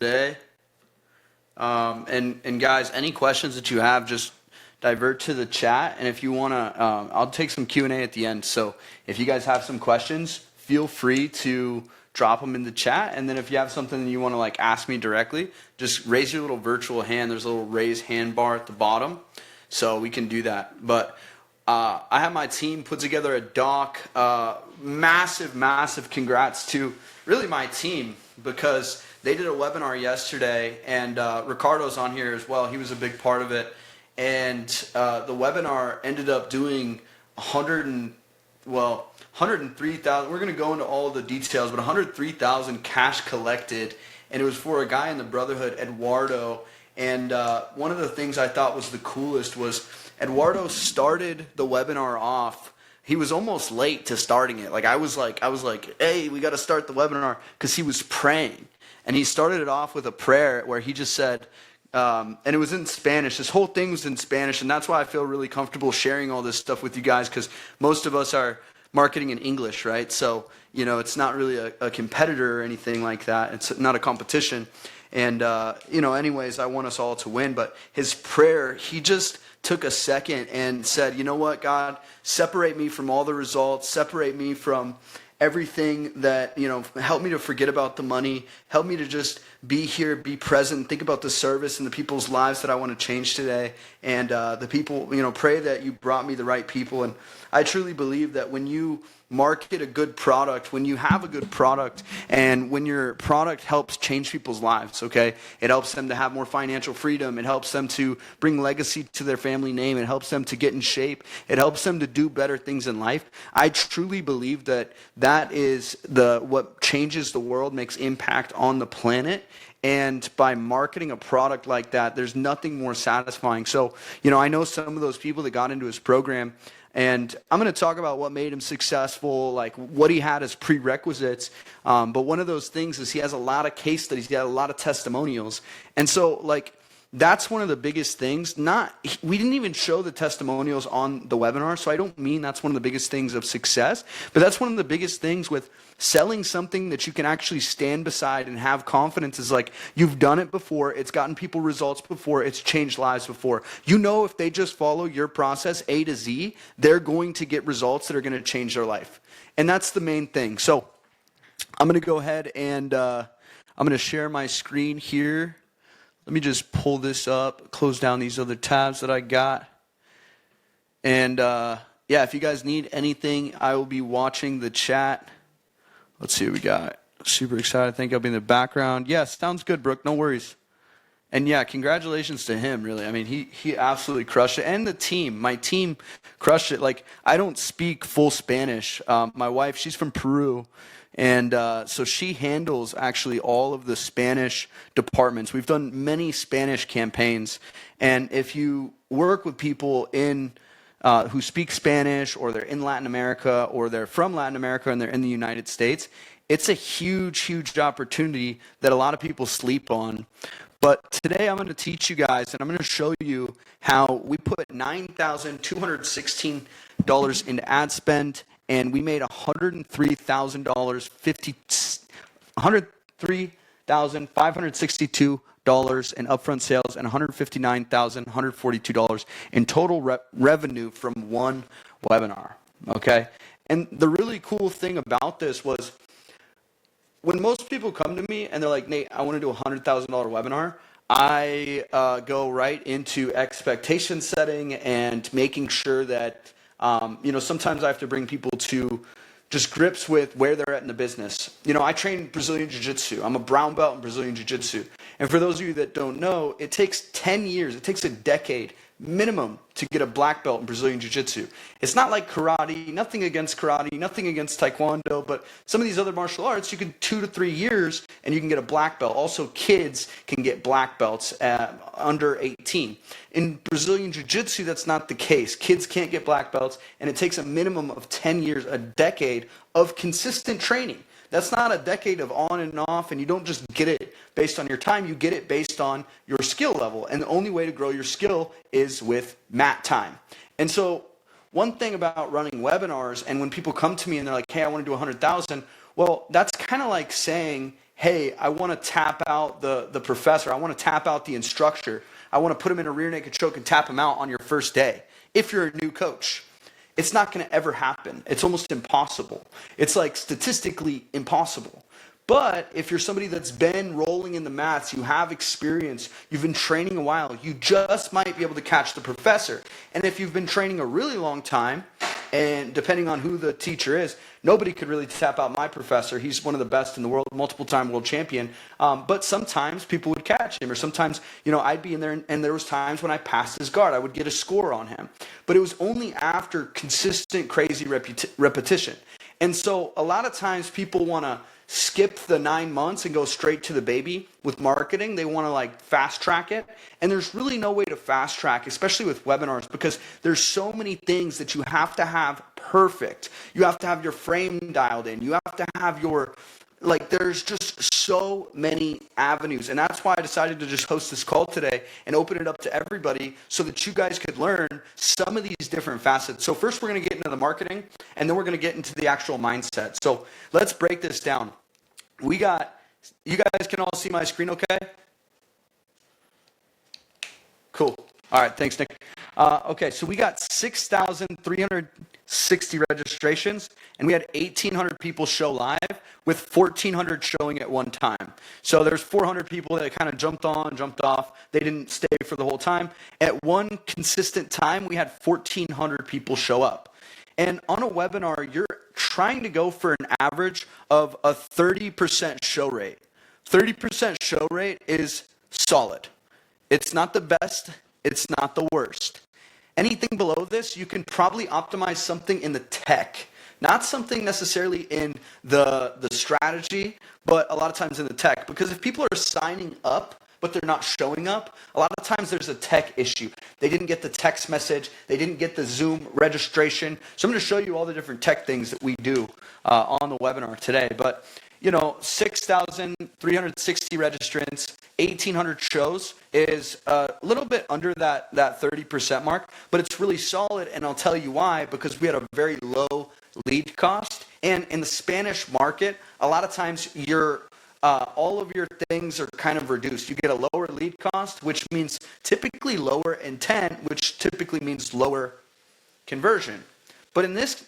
today. And guys, any questions that you have, just divert to the chat. And if you want to, I'll take some Q&A at the end. So if you guys have some questions, feel free to drop them in the chat. And then if you have something that you want to like ask me directly, just raise your little virtual hand. There's a little raise hand bar at the bottom. So we can do that. But I have my team put together a doc. Massive congrats to really my team, because they did a webinar yesterday, and Ricardo's on here as well. He was a big part of it. And the webinar ended up doing 103,000. We're going to go into all the details, but 103,000 cash collected. And it was for a guy in the Brotherhood, Eduardo. And one of the things I thought was the coolest was Eduardo started the webinar off. He was almost late to starting it. Like I was like, hey, we got to start the webinar, because he was praying. And he started it off with a prayer where he just said, and it was in Spanish. This whole thing was in Spanish, and that's why I feel really comfortable sharing all this stuff with you guys, because most of us are marketing in English, right? So, you know, it's not really a competitor or anything like that. It's not a competition. And, you know, anyways, I want us all to win. But his prayer, he just took a second and said, you know what, God, separate me from all the results, separate me from everything that, you know, help me to forget about the money, help me to just be here, be present, think about the service and the people's lives that I want to change today. And the people, you know, pray that you brought me the right people. And I truly believe that when you market a good product, when you have a good product, and when your product helps change people's lives, okay? It helps them to have more financial freedom. It helps them to bring legacy to their family name. It helps them to get in shape. It helps them to do better things in life. I truly believe that that is what changes the world, makes impact on the planet. And by marketing a product like that, there's nothing more satisfying. So, you know, I know some of those people that got into his program, and I'm going to talk about what made him successful, like what he had as prerequisites. But one of those things is he has a lot of case studies. He had a lot of testimonials. And so, like, that's one of the biggest things. We didn't even show the testimonials on the webinar, so I don't mean that's one of the biggest things of success, but that's one of the biggest things with selling something that you can actually stand beside and have confidence is like, you've done it before, it's gotten people results before, it's changed lives before. You know, if they just follow your process A to Z, they're going to get results that are going to change their life. And that's the main thing. So I'm going to go ahead and I'm going to share my screen here. Let me just pull this up, close down these other tabs that I got. And yeah, if you guys need anything, I will be watching the chat. Let's see what we got. Super excited. I think I'll be in the background. Yeah, sounds good, Brooke. No worries. And yeah, congratulations to him, really. I mean, he absolutely crushed it. And the team, my team crushed it. Like, I don't speak full Spanish. My wife, she's from Peru. And so she handles actually all of the Spanish departments. We've done many Spanish campaigns. And if you work with people who speak Spanish, or they're in Latin America, or they're from Latin America and they're in the United States, it's a huge opportunity that a lot of people sleep on. But today I'm going to teach you guys, and I'm going to show you how we put $9,216 into ad spend, and we made $103,562 in upfront sales and $159,142 in total revenue from one webinar, okay? And the really cool thing about this was, when most people come to me and they're like, Nate, I want to do a $100,000 webinar, I go right into expectation setting and making sure that, you know, sometimes I have to bring people to just grips with where they're at in the business. You know, I train Brazilian Jiu-Jitsu. I'm a brown belt in Brazilian Jiu-Jitsu. And for those of you that don't know, it takes 10 years, it takes a decade minimum to get a black belt in Brazilian Jiu-Jitsu. It's not like karate, nothing against karate, nothing against Taekwondo, but some of these other martial arts, you can 2 to 3 years and you can get a black belt. Also, kids can get black belts under 18. In Brazilian Jiu-Jitsu, that's not the case. Kids can't get black belts, and it takes a minimum of 10 years, a decade of consistent training. That's not a decade of on and off, and you don't just get it based on your time. You get it based on your skill level, and the only way to grow your skill is with mat time. And so one thing about running webinars, and when people come to me and they're like, hey, I want to do 100,000, well, that's kind of like saying, hey, I want to tap out the professor. I want to tap out the instructor. I want to put him in a rear naked choke and tap him out on your first day. If you're a new coach, it's not going to ever happen. It's almost impossible. It's like statistically impossible. But if you're somebody that's been rolling in the mats, you have experience, you've been training a while, you just might be able to catch the professor. And if you've been training a really long time, and depending on who the teacher is, nobody could really tap out my professor. He's one of the best in the world, multiple-time world champion. But sometimes people would catch him, or sometimes, I'd be in there, and there was times when I passed his guard. I would get a score on him. But it was only after consistent, crazy repetition. And so a lot of times people want to skip the 9 months and go straight to the baby with marketing. They want to fast track it. And there's really no way to fast track, especially with webinars, because there's so many things that you have to have perfect. You have to have your frame dialed in. You have to have your, there's just so many avenues. And that's why I decided to just host this call today and open it up to everybody so that you guys could learn some of these different facets. So first we're going to get into the marketing, and then we're going to get into the actual mindset. So let's break this down. You guys can all see my screen okay? Cool. All right, thanks, Nick. Okay, so we got 6,360 registrations, and we had 1,800 people show live, with 1,400 showing at one time. So there's 400 people that kind of jumped on, jumped off. They didn't stay for the whole time. At one consistent time, we had 1,400 people show up. And on a webinar, you're trying to go for an average of a 30% show rate. 30% show rate is solid. It's not the best. It's not the worst. Anything below this, you can probably optimize something in the tech. Not something necessarily in the strategy, but a lot of times in the tech. Because if people are signing up, but they're not showing up, a lot of times there's a tech issue. They didn't get the text message. They didn't get the Zoom registration. So I'm going to show you all the different tech things that we do on the webinar today. But, 6,360 registrants, 1,800 shows is a little bit under that 30% mark, but it's really solid, and I'll tell you why, because we had a very low lead cost. And in the Spanish market, a lot of times all of your things are kind of reduced. You get a lower lead cost, which means typically lower intent, which typically means lower conversion. But in this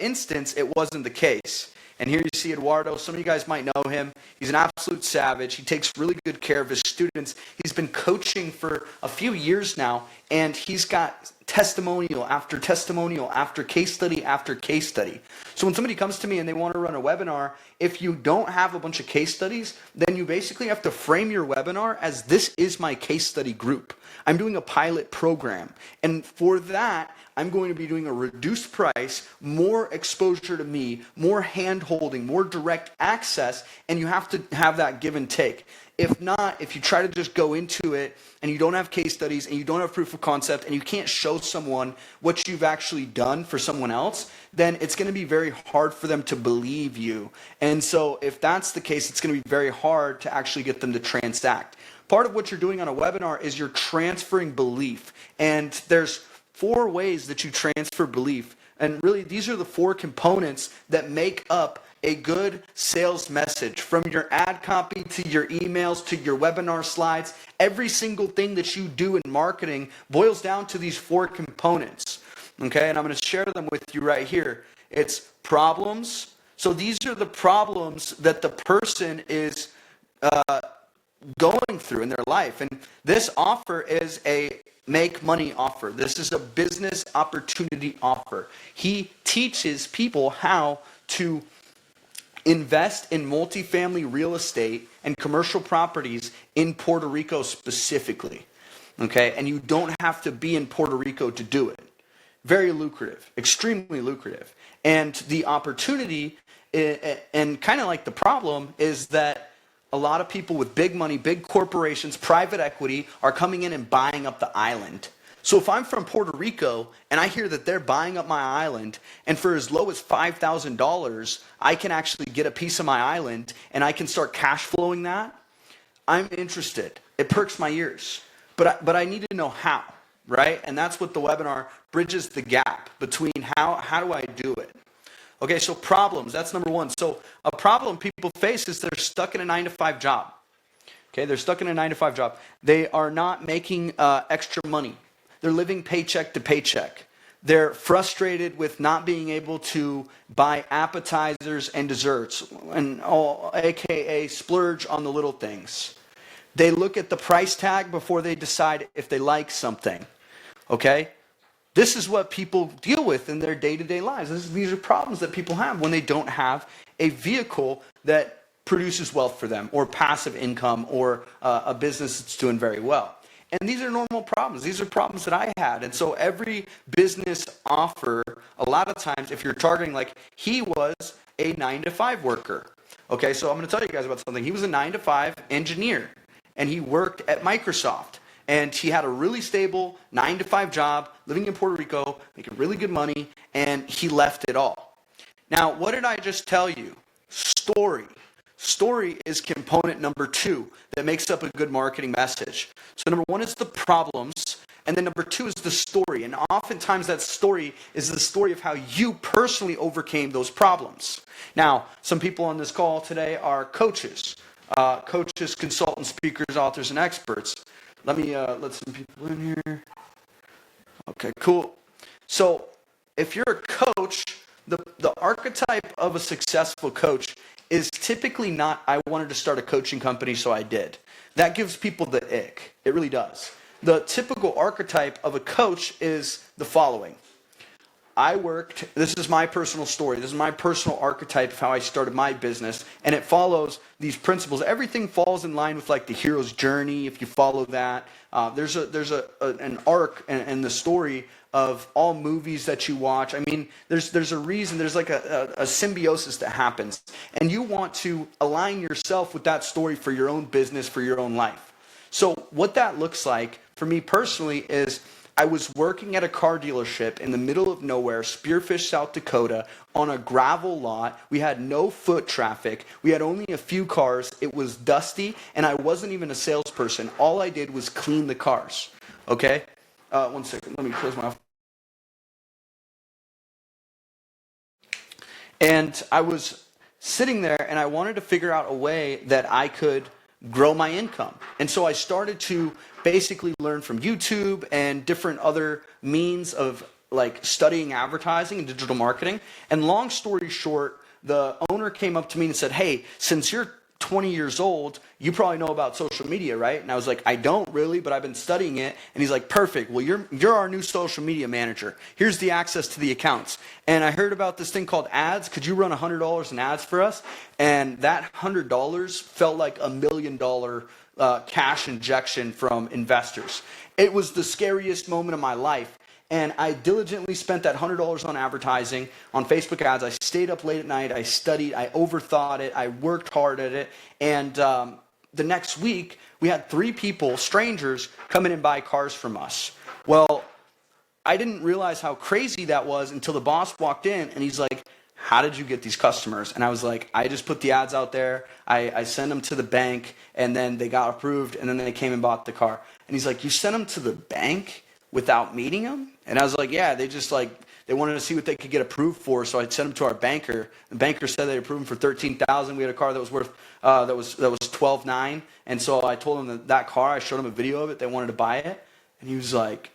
instance, it wasn't the case. And here you see Eduardo. Some of you guys might know him. He's an absolute savage. He takes really good care of his students. He's been coaching for a few years now, and he's got testimonial after testimonial after case study after case study. So when somebody comes to me and they want to run a webinar, if you don't have a bunch of case studies, then you basically have to frame your webinar as, this is my case study group. I'm doing a pilot program. And for that, I'm going to be doing a reduced price, more exposure to me, more hand-holding, more direct access, and you have to have that give and take. If not, if you try to just go into it and you don't have case studies and you don't have proof of concept and you can't show someone what you've actually done for someone else, then it's going to be very hard for them to believe you. And so if that's the case, it's going to be very hard to actually get them to transact. Part of what you're doing on a webinar is you're transferring belief. And there's 4 ways that you transfer belief. And really, these are the 4 components that make up a good sales message. From your ad copy to your emails to your webinar slides, every single thing that you do in marketing boils down to these 4 components. Okay, and I'm going to share them with you right here. It's problems. So these are the problems that the person is going through in their life. And this offer is a make money offer. This is a business opportunity offer. He teaches people how to invest in multifamily real estate and commercial properties in Puerto Rico specifically. Okay, and you don't have to be in Puerto Rico to do it. Very lucrative, extremely lucrative. And the opportunity and kind of like the problem is that a lot of people with big money, big corporations, private equity are coming in and buying up the island. So if I'm from Puerto Rico and I hear that they're buying up my island, and for as low as $5,000, I can actually get a piece of my island and I can start cash flowing that, I'm interested. It perks my ears. But I need to know how, right? And that's what the webinar bridges the gap between how do I do it. Okay, so problems, that's number one. So a problem people face is they're stuck in a 9-to-5 job. Okay, they're stuck in a 9-to-5 job. They are not making extra money. They're living paycheck to paycheck. They're frustrated with not being able to buy appetizers and desserts, and all, aka splurge on the little things. They look at the price tag before they decide if they like something. Okay? This is what people deal with in their day-to-day lives. These are problems that people have when they don't have a vehicle that produces wealth for them, or passive income, or a business that's doing very well. And these are normal problems. These are problems that I had. And so every business offer, a lot of times, if you're targeting, like he was a 9-to-5 worker. Okay, so I'm going to tell you guys about something. He was a 9-to-5 engineer, and he worked at Microsoft. And he had a really stable 9-to-5 job, living in Puerto Rico, making really good money, and he left it all. Now, what did I just tell you? Story. Story is component number 2 that makes up a good marketing message. So number 1 is the problems, and then number 2 is the story. And oftentimes that story is the story of how you personally overcame those problems. Now, some people on this call today are coaches. Coaches, consultants, speakers, authors, and experts. Let me let some people in here. Okay, cool. So if you're a coach, the archetype of a successful coach is typically not, I wanted to start a coaching company, so I did. That gives people the ick. It really does. The typical archetype of a coach is the following. This is my personal story, this is my personal archetype of how I started my business, and it follows these principles. Everything falls in line with like the hero's journey, if you follow that. There's an arc in the story of all movies that you watch. I mean, there's a reason, there's like a symbiosis that happens, and you want to align yourself with that story for your own business, for your own life. So what that looks like for me personally is I was working at a car dealership in the middle of nowhere, Spearfish, South Dakota, on a gravel lot. We had no foot traffic. We had only a few cars. It was dusty, and I wasn't even a salesperson. All I did was clean the cars. Okay? One second. Let me close my office. And I was sitting there, and I wanted to figure out a way that I could grow my income. And so I started to basically learn from YouTube and different other means of like studying advertising and digital marketing. And long story short, the owner came up to me and said, "Hey, since you're 20 years old, you probably know about social media, right?" And I was like, "I don't really, but I've been studying it." And he's like, "Perfect. Well, you're our new social media manager. Here's the access to the accounts." And I heard about this thing called ads. Could you run $100 in ads for us? And that $100 felt like $1 million cash injection from investors. It was the scariest moment of my life. And I diligently spent that $100 on advertising, on Facebook ads. I stayed up late at night. I studied. I overthought it. I worked hard at it. And the next week, we had 3 people, strangers, come in and buy cars from us. Well, I didn't realize how crazy that was until the boss walked in, and he's like, "How did you get these customers?" And I was like, "I just put the ads out there. I sent them to the bank, and then they got approved, and then they came and bought the car." And he's like, "You sent them to the bank without meeting them?" And I was like, "Yeah, they just like, they wanted to see what they could get approved for, so I sent them to our banker. The banker said they approved them for $13,000. We had a car that was worth that was $12,900, and so I told them that car. I showed them a video of it. They wanted to buy it, and he was like,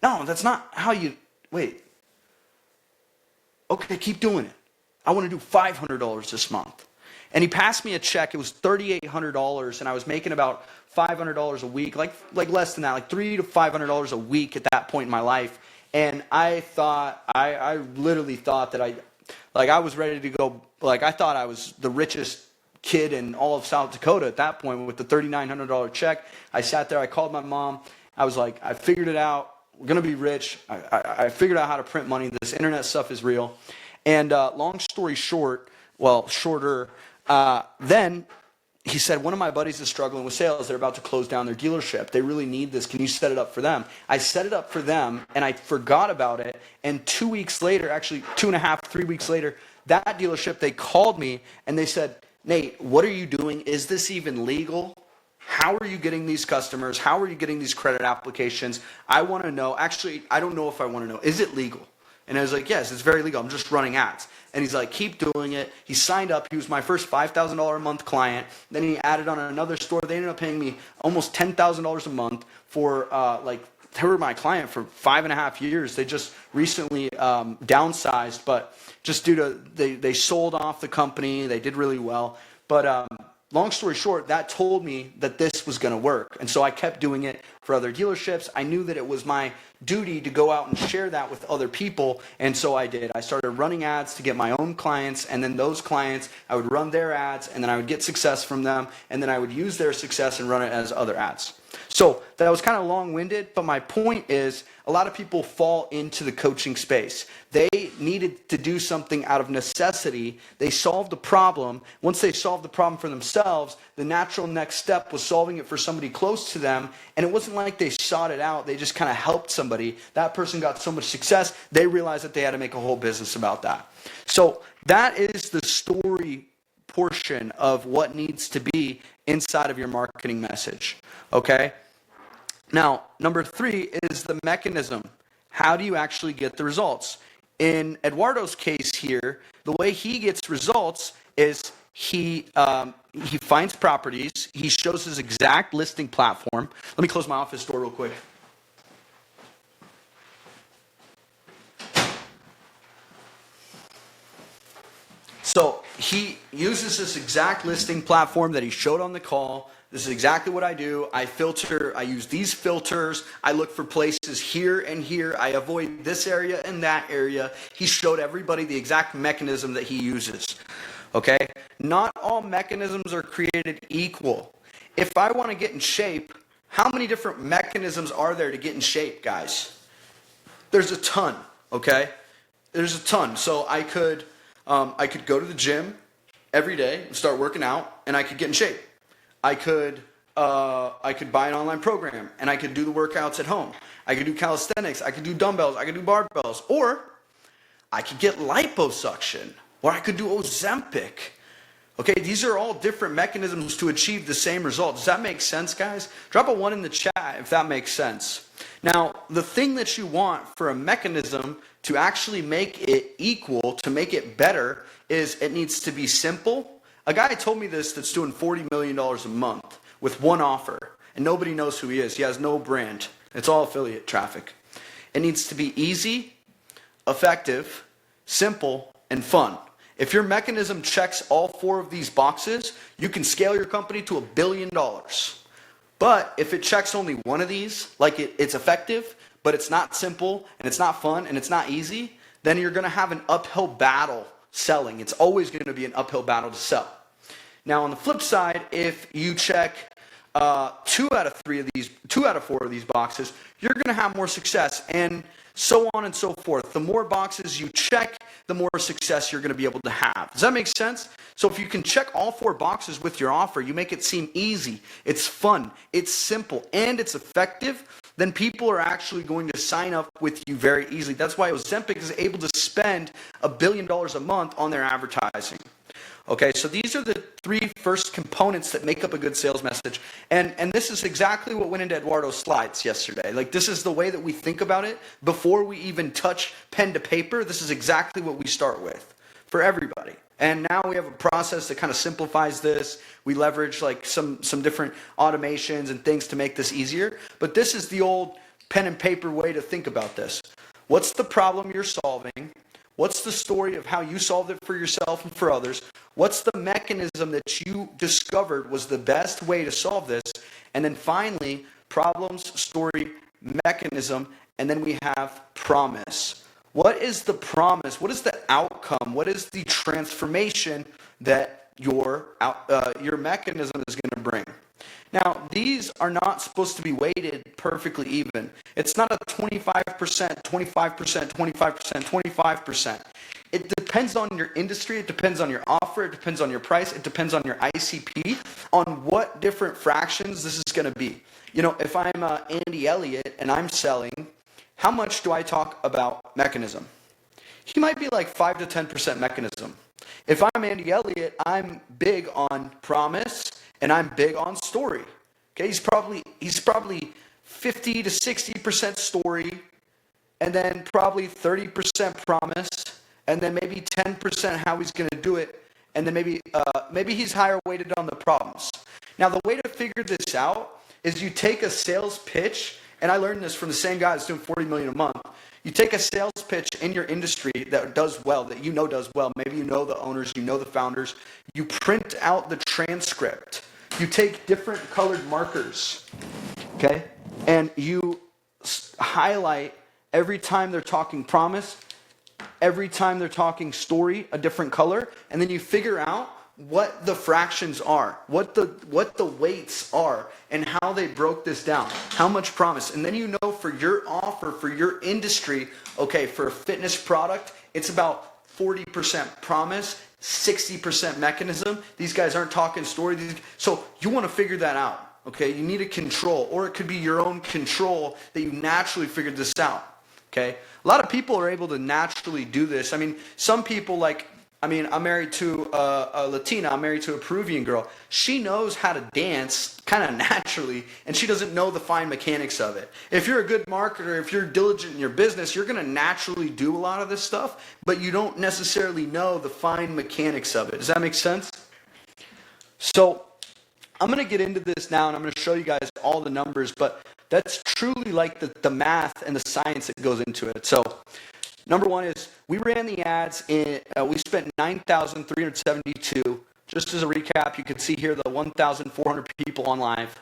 "No, that's not how you wait. Okay, keep doing it. I want to do $500 this month." And he passed me a check. It was $3,800, and I was making about $500 a week, like less than that, like $300 to $500 a week at that point in my life. And I thought, I literally thought that I was ready to go. Like, I thought I was the richest kid in all of South Dakota at that point with the $3,900 check. I sat there. I called my mom. I was like, "I figured it out. We're going to be rich. I figured out how to print money. This internet stuff is real." And long story short, well, shorter, then he said, "One of my buddies is struggling with sales. They're about to close down their dealership. They really need this. Can you set it up for them?" I set it up for them, and I forgot about it. And 2 weeks later, actually 2.5, 3 weeks later, that dealership, they called me, and they said, "Nate, what are you doing? Is this even legal? How are you getting these customers? How are you getting these credit applications? I want to know." Actually, I don't know if I want to know. Is it legal? And I was like, yes, it's very legal. I'm just running ads. And he's like, keep doing it. He signed up. He was my first $5,000 a month client. Then he added on another store. They ended up paying me almost $10,000 a month for they were my client for 5.5 years. They just recently downsized, but just due to they sold off the company. They did really well. But long story short, that told me that this was going to work. And so I kept doing it for other dealerships. I knew that it was my duty to go out and share that with other people. And so I did. I started running ads to get my own clients. And then those clients, I would run their ads. And then I would get success from them. And then I would use their success and run it as other ads. So that was kind of long-winded. But my point is, a lot of people fall into the coaching space. They needed to do something out of necessity. They solved the problem. Once they solved the problem for themselves, the natural next step was solving it for somebody close to them. And it wasn't like they sought it out. They just kind of helped somebody. That person got so much success, they realized that they had to make a whole business about that. So that is the story portion of what needs to be inside of your marketing message. Okay? Now, number 3 is the mechanism. How do you actually get the results? In Eduardo's case here, the way he gets results is he finds properties. He shows his exact listing platform. Let me close my office door real quick. So he uses this exact listing platform that he showed on the call. This is exactly what I do. I use these filters. I look for places here and here. I avoid this area and that area. He showed everybody the exact mechanism that he uses. Okay? Not all mechanisms are created equal. If I want to get in shape, how many different mechanisms are there to get in shape, guys? There's a ton, okay? There's a ton. So I could go to the gym every day and start working out, and I could get in shape. I could buy an online program and I could do the workouts at home. I could do calisthenics. I could do dumbbells. I could do barbells. Or I could get liposuction. Or I could do Ozempic. Okay, these are all different mechanisms to achieve the same result. Does that make sense, guys? Drop a 1 in the chat if that makes sense. Now, the thing that you want for a mechanism to actually make it equal, to make it better, is it needs to be simple. A guy told me this that's doing $40 million a month with one offer, and nobody knows who he is. He has no brand. It's all affiliate traffic. It needs to be easy, effective, simple, and fun. If your mechanism checks all 4 of these boxes, you can scale your company to $1 billion. But if it checks only one of these, like it's effective, but it's not simple, and it's not fun, and it's not easy, then you're going to have an uphill battle selling. It's always going to be an uphill battle to sell. Now, on the flip side, if you check 2 out of 4 of these boxes, you're going to have more success, and so on and so forth. The more boxes you check, the more success you're going to be able to have. Does that make sense? So if you can check all 4 boxes with your offer, you make it seem easy, it's fun, it's simple, and it's effective, then people are actually going to sign up with you very easily. That's why Ozempic is able to spend $1 billion a month on their advertising. Okay, so these are the 3 first components that make up a good sales message. And this is exactly what went into Eduardo's slides yesterday. Like, this is the way that we think about it before we even touch pen to paper. This is exactly what we start with for everybody. And now we have a process that kind of simplifies this. We leverage like some different automations and things to make this easier. But this is the old pen and paper way to think about this. What's the problem you're solving? What's the story of how you solved it for yourself and for others? What's the mechanism that you discovered was the best way to solve this? And then finally, problems, story, mechanism, and then we have promise. What is the promise? What is the outcome? What is the transformation that your mechanism is going to bring? Now, these are not supposed to be weighted perfectly even. It's not a 25%, 25%, 25%, 25%. It depends on your industry. It depends on your offer. It depends on your price. It depends on your ICP, on what different fractions this is going to be. You know, if I'm Andy Elliott and I'm selling, how much do I talk about mechanism? He might be like 5 to 10% mechanism. If I'm Andy Elliott, I'm big on promise and I'm big on story. Okay, he's probably 50 to 60% story, and then probably 30% promise, and then maybe 10% how he's going to do it, and then maybe he's higher weighted on the problems. Now, the way to figure this out is you take a sales pitch, and I learned this from the same guy that's doing $40 million a month. You take a sales pitch in your industry that does well, that you know does well. Maybe you know the owners, you know the founders. You print out the transcript. You take different colored markers, okay? And you highlight every time they're talking promise, every time they're talking story, a different color, and then you figure out what the fractions are, what the weights are, and how they broke this down, how much promise. And then you know for your offer, for your industry, okay, for a fitness product, it's about 40% promise, 60% mechanism. These guys aren't talking story. So you want to figure that out, okay? You need a control, or it could be your own control that you naturally figured this out, okay? A lot of people are able to naturally do this. I mean, some people I'm married to a Latina. I'm married to a Peruvian girl. She knows how to dance kind of naturally, and she doesn't know the fine mechanics of it. If you're a good marketer, if you're diligent in your business, you're going to naturally do a lot of this stuff, but you don't necessarily know the fine mechanics of it. Does that make sense? So I'm going to get into this now, and I'm going to show you guys all the numbers, but that's truly like the math and the science that goes into it. So number one is we ran the ads in, we spent $9,372. Just as a recap, you can see here the 1,400 people on live.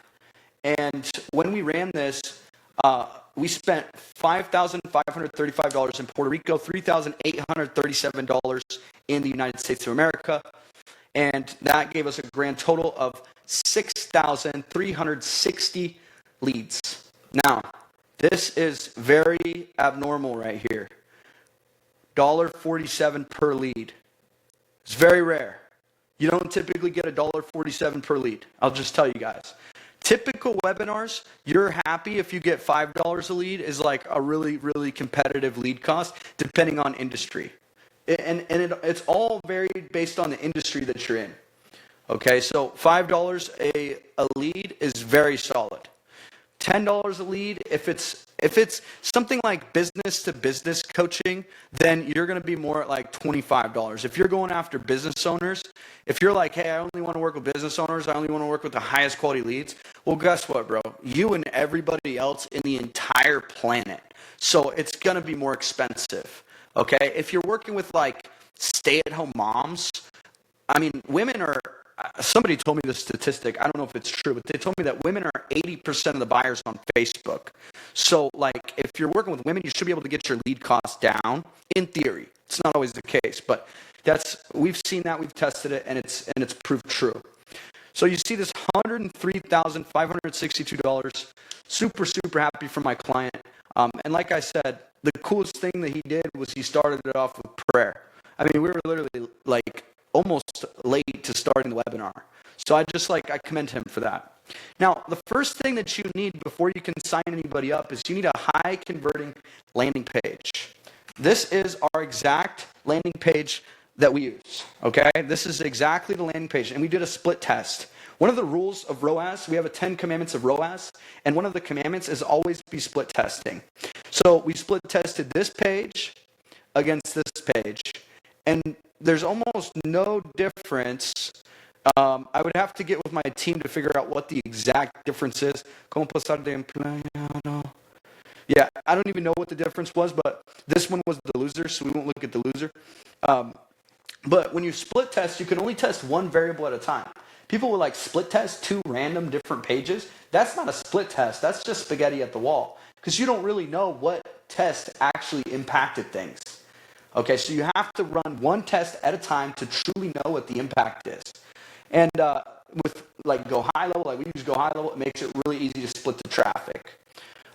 And when we ran this, we spent $5,535 in Puerto Rico, $3,837 in the United States of America. And that gave us a grand total of 6,360 leads. Now, this is very abnormal right here. $1.47 per lead. It's very rare. You don't typically get $1.47 per lead. I'll just tell you guys. Typical webinars, you're happy if you get $5 a lead is like a really, really competitive lead cost depending on industry. It's all varied based on the industry that you're in. Okay, so $5 a lead is very solid. $10 a lead, if it's something like business to business coaching, then you're going to be more at like $25. If you're going after business owners, if you're like, hey, I only want to work with business owners, I only want to work with the highest quality leads, well, guess what, bro? You and everybody else in the entire planet. So it's going to be more expensive. Okay? If you're working with like stay-at-home moms, I mean, women are, somebody told me this statistic, I don't know if it's true, but they told me that women are 80% of the buyers on Facebook. So like if you're working with women, you should be able to get your lead costs down in theory. It's not always the case, but we've seen that, we've tested it, and it's proved true. So you see this $103,562, super happy for my client. And like I said, the coolest thing that he did was he started it off with prayer. I mean, we were literally like almost late to starting the webinar. So I commend him for that. Now, the first thing that you need before you can sign anybody up is you need a high converting landing page. This is our exact landing page that we use, okay? This is exactly the landing page, and we did a split test. One of the rules of ROAS, we have a 10 commandments of ROAS, and one of the commandments is always be split testing. So we split tested this page against this page, and there's almost no difference. I would have to get with my team to figure out what the exact difference is. ¿Cómo pasar de empleado? Yeah, I don't even know what the difference was, but this one was the loser, so we won't look at the loser. But when you split test, you can only test one variable at a time. People will like split test two random different pages. That's not a split test. That's just spaghetti at the wall because you don't really know what test actually impacted things. Okay, so you have to run one test at a time to truly know what the impact is. And with like go high level, like we use go high level, it makes it really easy to split the traffic.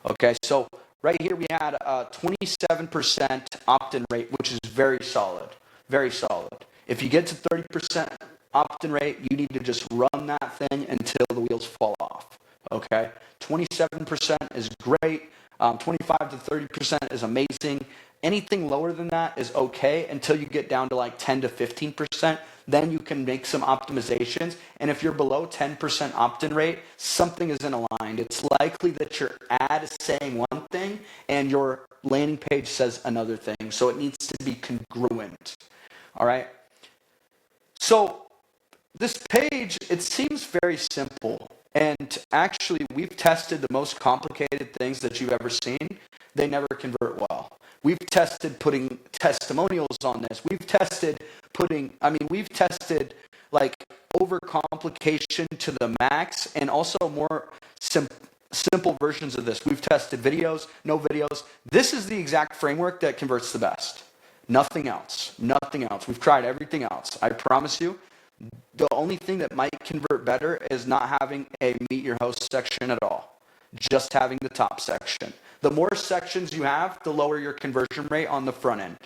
Okay, so right here we had a 27% opt-in rate, which is very solid, very solid. If you get to 30% opt-in rate, you need to just run that thing until the wheels fall off. Okay, 27% is great. 25 to 30% is amazing. Anything lower than that is okay until you get down to like 10 to 15%. Then you can make some optimizations. And if you're below 10% opt-in rate, something isn't aligned. It's likely that your ad is saying one thing and your landing page says another thing. So it needs to be congruent. All right. So this page, it seems very simple. And actually, we've tested the most complicated things that you've ever seen. They never convert well. We've tested putting testimonials on this. We've tested like overcomplication to the max, and also more simple versions of this. We've tested videos, no videos. This is the exact framework that converts the best. Nothing else. Nothing else. We've tried everything else. I promise you, the only thing that might convert better is not having a meet your host section at all. Just having the top section. The more sections you have, the lower your conversion rate on the front end.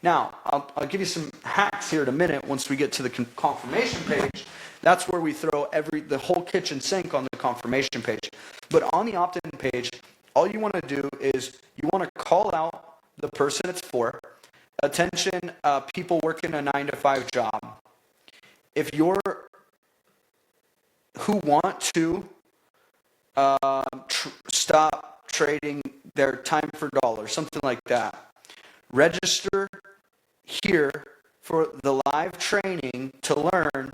Now, I'll give you some hacks here in a minute once we get to the confirmation page. That's where we throw the whole kitchen sink on the confirmation page. But on the opt-in page, all you want to do is you want to call out the person it's for. Attention, people working a 9-to-5 job. If you're who want to stop trading their time for dollars, something like that. Register here for the live training to learn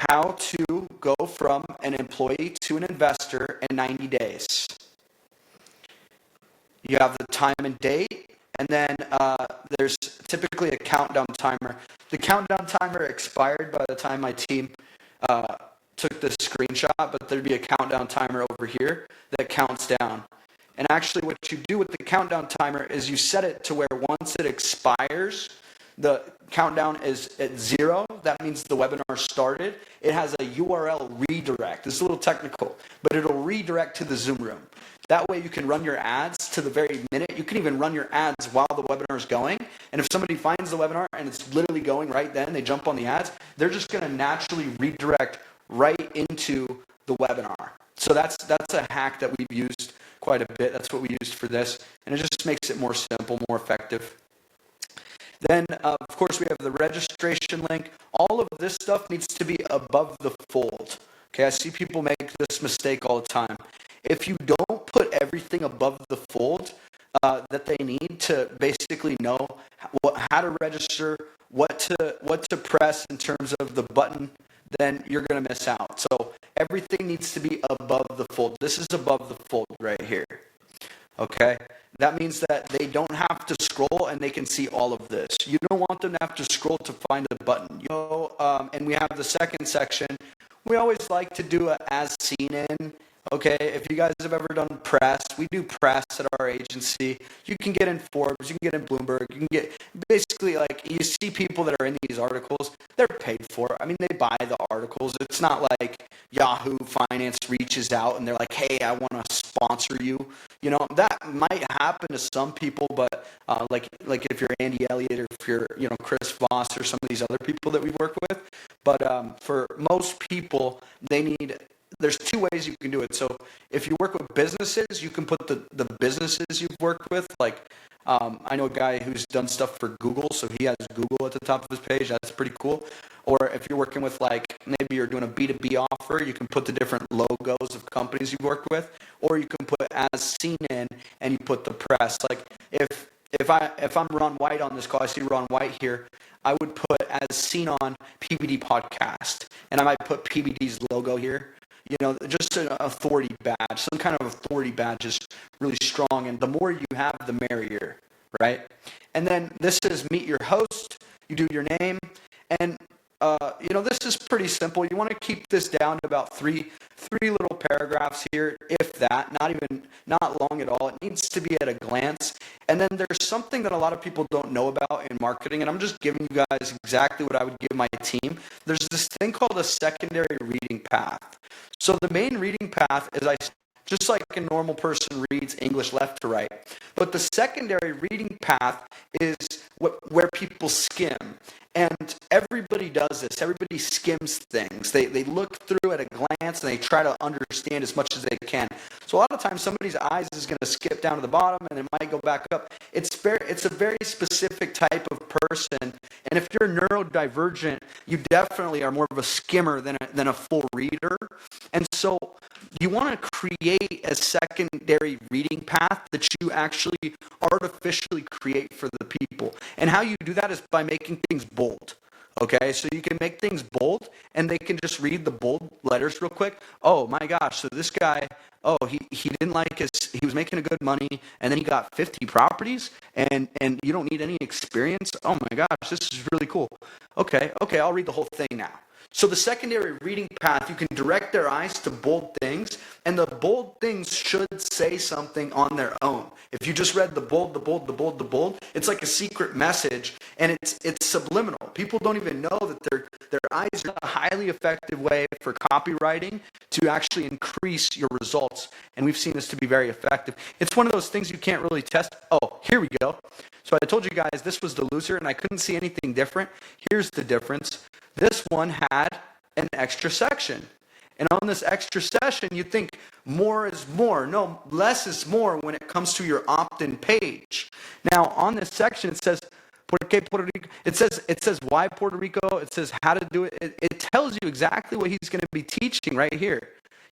how to go from an employee to an investor in 90 days. You have the time and date, and then there's typically a countdown timer. The countdown timer expired by the time my team took the screenshot, but there'd be a countdown timer over here that counts down. And actually what you do with the countdown timer is you set it to where once it expires, the countdown is at 0. That means the webinar started. It has a URL redirect. It's a little technical, but it'll redirect to the Zoom room. That way you can run your ads to the very minute. You can even run your ads while the webinar is going. And if somebody finds the webinar and it's literally going right then, they jump on the ads, they're just going to naturally redirect right into the webinar. So that's a hack that we've used quite a bit. That's what we used for this. And it just makes it more simple, more effective. Then, of course, we have the registration link. All of this stuff needs to be above the fold. Okay, I see people make this mistake all the time. If you don't put everything above the fold that they need to basically know how to register, what to press in terms of the button, then you're going to miss out. So everything needs to be above the fold. This is above the fold right here. Okay? That means that they don't have to scroll and they can see all of this. You don't want them to have to scroll to find the button. And we have the second section. We always like to do a as seen in. Okay, if you guys have ever done press, we do press at our agency. You can get in Forbes, you can get in Bloomberg, you can get, basically like you see people that are in these articles, they're paid for. I mean, they buy the articles. It's not like Yahoo Finance reaches out and they're like, hey, I want to sponsor you. You know, that might happen to some people, but like if you're Andy Elliott or if you're, Chris Voss or some of these other people that we work with. But for most people, there's two ways you can do it. So if you work with businesses, you can put the businesses you've worked with. Like I know a guy who's done stuff for Google, so he has Google at the top of his page. That's pretty cool. Or if you're working with maybe you're doing a B2B offer, you can put the different logos of companies you've worked with. Or you can put as seen in and you put the press. Like if I'm Ron White on this call, I see Ron White here, I would put as seen on PBD podcast. And I might put PBD's logo here. Just an authority badge, some kind of authority badge is really strong, and the more you have, the merrier, right? And then this is meet your host. You do your name, and this is pretty simple. You want to keep this down to about three little paragraphs here, if that, not long at all. It needs to be at a glance. And then there's something that a lot of people don't know about in marketing, and I'm just giving you guys exactly what I would give my team. There's this thing called a secondary reading path. So the main reading path is just like a normal person reads English left to right. But the secondary reading path is where people skim. And everybody does this. Everybody skims things. They look through at a glance and they try to understand as much as they can. So a lot of times somebody's eyes is going to skip down to the bottom and it might go back up. It's a very specific type of person. And if you're neurodivergent, you definitely are more of a skimmer than a full reader. And so you want to create a secondary reading path that you actually artificially create for the people. And how you do that is by making things bold. Okay, so you can make things bold and they can just read the bold letters real quick. Oh my gosh, so this guy, he didn't like he was making a good money and then he got 50 properties and you don't need any experience. Oh my gosh, this is really cool. Okay, I'll read the whole thing now. So the secondary reading path, you can direct their eyes to bold things, and the bold things should say something on their own. If you just read the bold, it's like a secret message, and it's subliminal. People don't even know that their eyes are a highly effective way for copywriting to actually increase your results, and we've seen this to be very effective. It's one of those things you can't really test. Oh, here we go. So I told you guys this was the loser, and I couldn't see anything different. Here's the difference. This one had an extra section. And on this extra section, you think more is more. No, less is more when it comes to your opt-in page. Now, on this section, it says, ¿Por qué Puerto Rico? It says why Puerto Rico. It says how to do it. It tells you exactly what he's going to be teaching right here.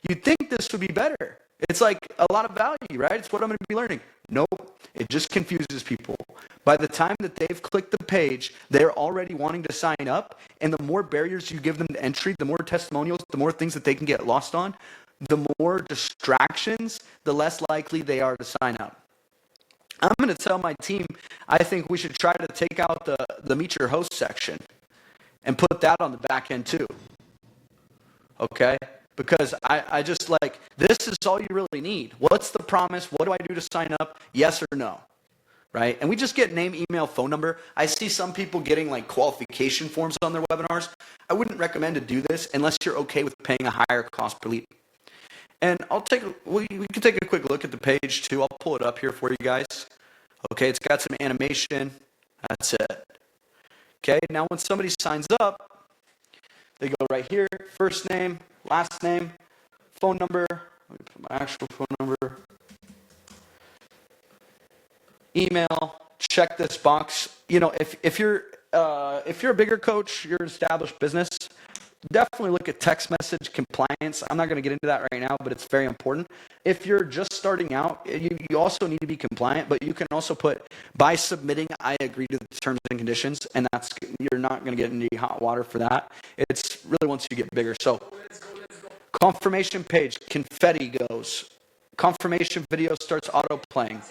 You'd think this would be better. It's like a lot of value, right? It's what I'm going to be learning. Nope. It just confuses people. By the time that they've clicked the page, they're already wanting to sign up. And the more barriers you give them to entry, the more testimonials, the more things that they can get lost on, the more distractions, the less likely they are to sign up. I'm going to tell my team, I think we should try to take out the Meet Your Host section and put that on the back end too. Okay? Because I just like, this is all you really need. What's the promise? What do I do to sign up? Yes or no? Right? And we just get name, email, phone number. I see some people getting like qualification forms on their webinars. I wouldn't recommend to do this unless you're okay with paying a higher cost per lead. And we can take a quick look at the page too. I'll pull it up here for you guys. Okay, it's got some animation. That's it. Okay, now when somebody signs up, they go right here, first name, last name, phone number. Let me put my actual phone number. Email. Check this box. You know, if you're a bigger coach, you're an established business, definitely look at text message compliance. I'm not going to get into that right now, but it's very important. If you're just starting out, you also need to be compliant, but you can also put, by submitting, I agree to the terms and conditions, and you're not going to get into hot water for that. It's really once you get bigger. So, confirmation page, confetti goes. Confirmation video starts auto playing.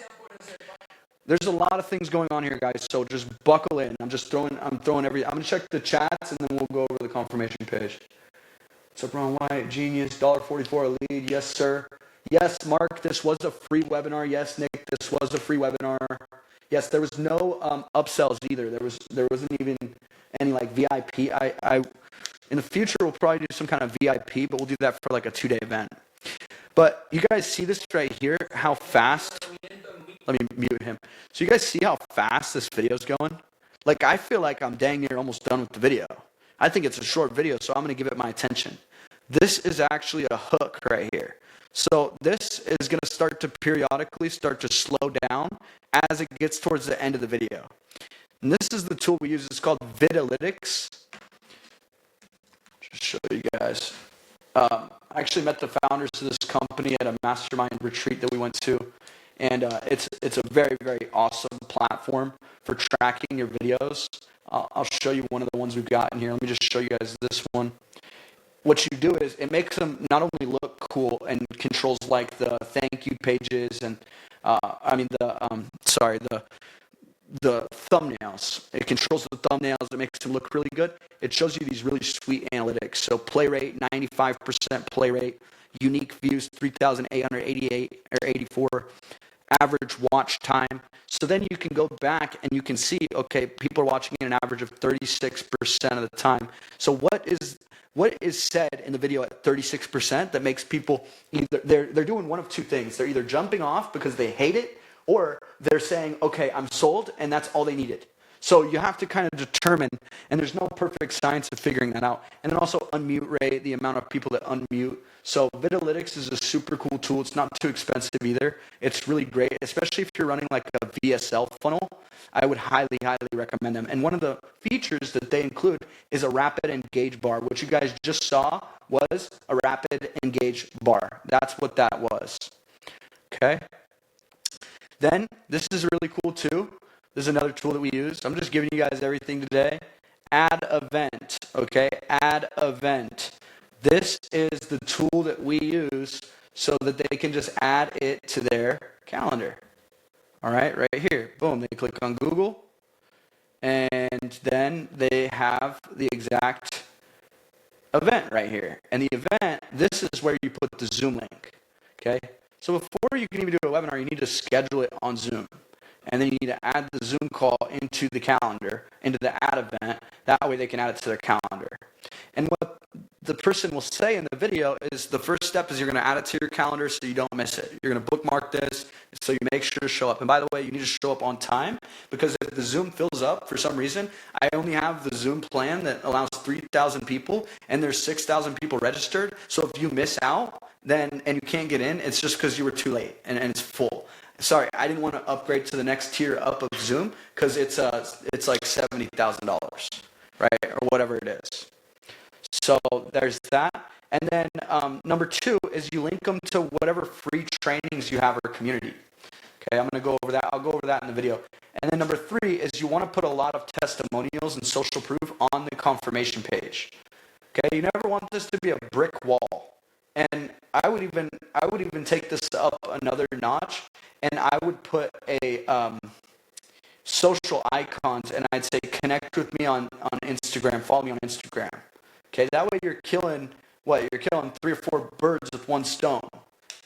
There's a lot of things going on here, guys, so just buckle in. I'm going to check the chats, and then we'll go over the confirmation page. What's up, Ron White? Genius, $1.44 a lead. Yes, sir. Yes, Mark, this was a free webinar. Yes, Nick, this was a free webinar. Yes, there was no upsells either. There wasn't even any like VIP. In the future, we'll probably do some kind of VIP, but we'll do that for like a 2-day event. But you guys see this right here, how fast... Let me mute him. So you guys see how fast this video is going? Like, I feel like I'm dang near almost done with the video. I think it's a short video, so I'm going to give it my attention. This is actually a hook right here. So this is going to start to periodically start to slow down as it gets towards the end of the video. And this is the tool we use. It's called Vidalytics. Just show you guys. I actually met the founders of this company at a mastermind retreat that we went to. And it's a very, very awesome platform for tracking your videos. I'll show you one of the ones we've got in here. Let me just show you guys this one. What you do is it makes them not only look cool and controls like the thank you pages and the thumbnails. It controls the thumbnails. It makes them look really good. It shows you these really sweet analytics. So play rate, 95% play rate. Unique views, 3,888 or 84. Average watch time. So then you can go back and you can see, okay, people are watching in an average of 36% of the time. So what is said in the video at 36% that makes people either they're doing one of two things. They're either jumping off because they hate it, or they're saying, okay, I'm sold, and that's all they needed. So you have to kind of determine, and there's no perfect science of figuring that out. And then also unmute rate, the amount of people that unmute. So Vitalytics is a super cool tool. It's not too expensive either. It's really great, especially if you're running like a VSL funnel. I would highly, highly recommend them. And one of the features that they include is a rapid engage bar. What you guys just saw was a rapid engage bar. That's what that was. Okay. Then this is really cool too. This is another tool that we use. I'm just giving you guys everything today. Add event. Okay. Add event. This is the tool that we use so that they can just add it to their calendar. All right, right here. Boom, they click on Google, and then they have the exact event right here. And the event, this is where you put the Zoom link, okay? So before you can even do a webinar, you need to schedule it on Zoom. And then you need to add the Zoom call into the calendar, into the add event. That way they can add it to their calendar. And what the person will say in the video is the first step is you're going to add it to your calendar so you don't miss it. You're going to bookmark this so you make sure to show up. And by the way, you need to show up on time, because if the Zoom fills up for some reason, I only have the Zoom plan that allows 3,000 people and there's 6,000 people registered. So if you miss out then and you can't get in, it's just because you were too late and it's full. Sorry, I didn't want to upgrade to the next tier up of Zoom because it's like $70,000, right, or whatever it is. So there's that. And then number 2 is you link them to whatever free trainings you have or community. Okay, I'm going to go over that. I'll go over that in the video. And then number 3 is you want to put a lot of testimonials and social proof on the confirmation page. Okay, you never want this to be a brick wall. And I would even take this up another notch, and I would put a social icons, and I'd say connect with me on Instagram, follow me on Instagram. Okay, that way you're killing 3 or 4 birds with one stone.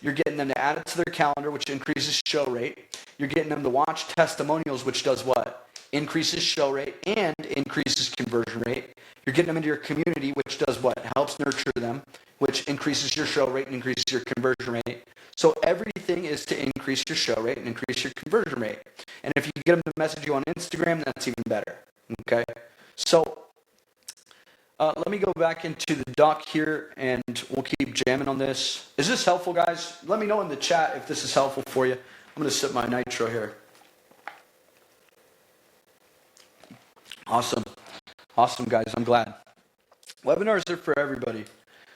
You're getting them to add it to their calendar, which increases show rate. You're getting them to watch testimonials, which does what? Increases show rate and increases conversion rate. You're getting them into your community, which does what? Helps nurture them, which increases your show rate and increases your conversion rate. So everything is to increase your show rate and increase your conversion rate. And if you get them to message you on Instagram, that's even better. Okay? So let me go back into the doc here, and we'll keep jamming on this. Is this helpful, guys? Let me know in the chat if this is helpful for you. I'm going to sip my nitro here. Awesome. Awesome, guys. I'm glad. Webinars are for everybody.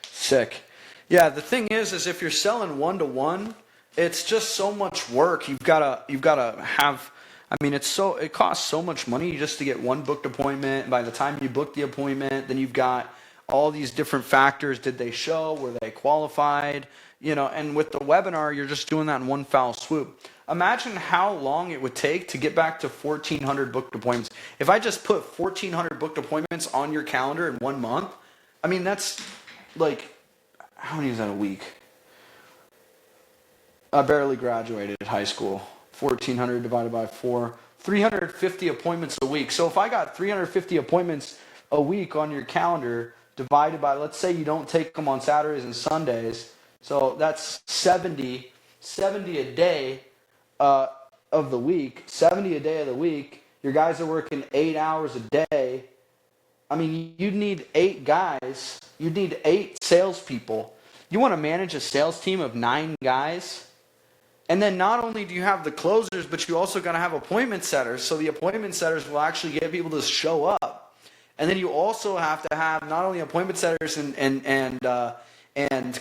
Sick. Yeah, the thing is if you're selling one-to-one, it's just so much work. You've got to have, I mean, it costs so much money just to get one booked appointment. By the time you book the appointment, then you've got all these different factors. Did they show? Were they qualified? And with the webinar, you're just doing that in one foul swoop. Imagine how long it would take to get back to 1,400 booked appointments. If I just put 1,400 booked appointments on your calendar in 1 month, I mean, that's like, how many is that a week? I barely graduated high school. 1,400 divided by 4, 350 appointments a week. So if I got 350 appointments a week on your calendar divided by, let's say you don't take them on Saturdays and Sundays, so that's 70 a day of the week. 70 a day of the week. Your guys are working 8 hours a day. I mean, you'd need 8 guys. You'd need 8 salespeople. You want to manage a sales team of 9 guys? And then not only do you have the closers, but you also got to have appointment setters. So the appointment setters will actually get people to show up. And then you also have to have not only appointment setters and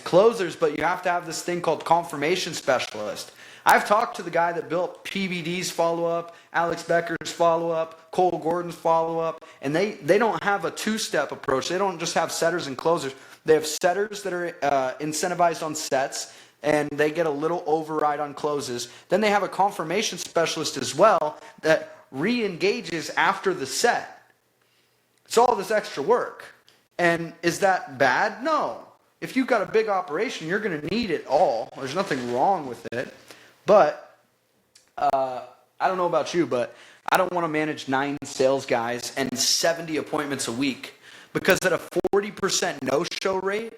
closers, but you have to have this thing called confirmation specialist. I've talked to the guy that built PBD's follow-up, Alex Becker's follow-up, Cole Gordon's follow-up, and they don't have a 2-step approach. They don't just have setters and closers. They have setters that are incentivized on sets, and they get a little override on closes. Then they have a confirmation specialist as well that re-engages after the set. It's all this extra work. And is that bad? No. If you've got a big operation, you're going to need it all. There's nothing wrong with it. But I don't know about you, but I don't want to manage 9 sales guys and 70 appointments a week, because at a 40% no-show rate,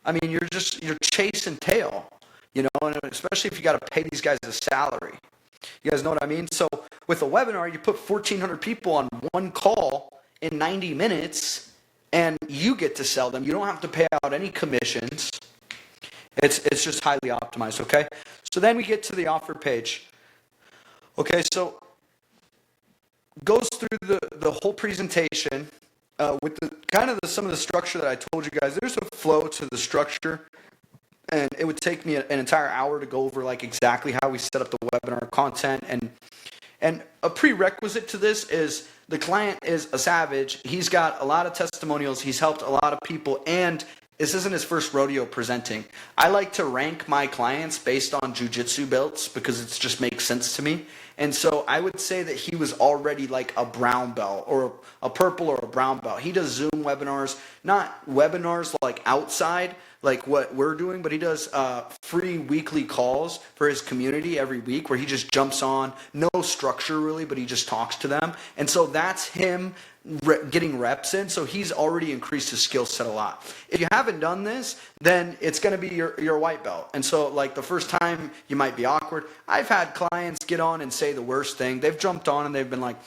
I mean, you're chasing tail, and especially if you got to pay these guys a salary. You guys know what I mean? So with a webinar, you put 1,400 people on one call in 90 minutes, and you get to sell them. You don't have to pay out any commissions. It's just highly optimized, okay? So then we get to the offer page. Okay, so goes through the whole presentation with some of the structure that I told you guys. There's a flow to the structure, and it would take me an entire hour to go over like exactly how we set up the webinar content. And a prerequisite to this is the client is a savage. He's got a lot of testimonials. He's helped a lot of people, and this isn't his first rodeo presenting. I like to rank my clients based on jiu-jitsu belts because it just makes sense to me. And so I would say that he was already like a brown belt or a purple or a brown belt. He does Zoom webinars, not webinars like outside like what we're doing, but he does free weekly calls for his community every week where he just jumps on, no structure really, but he just talks to them. And so that's him getting reps in, so he's already increased his skill set a lot. If you haven't done this, then it's going to be your white belt. And so like the first time you might be awkward. I've had clients get on and say the worst thing. They've jumped on and they've been like,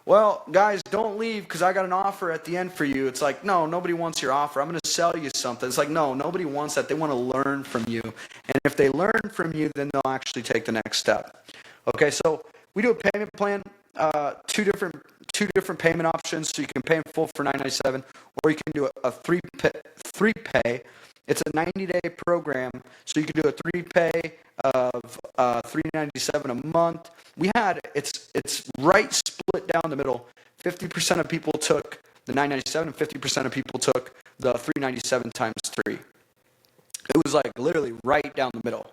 well, guys, don't leave because I got an offer at the end for you. It's like, no, nobody wants your offer. I'm going to sell you something. It's like, no, nobody wants that. They want to learn from you. And if they learn from you, then they'll actually take the next step. Okay, so we do a payment plan, two different payment options. So you can pay in full for $997, or you can do a three pay. It's a 90-day program, so you can do a 3-pay of $397 a month. It's right split down the middle. 50% of people took the $997, and 50% of people took the $397 times 3. It was like literally right down the middle.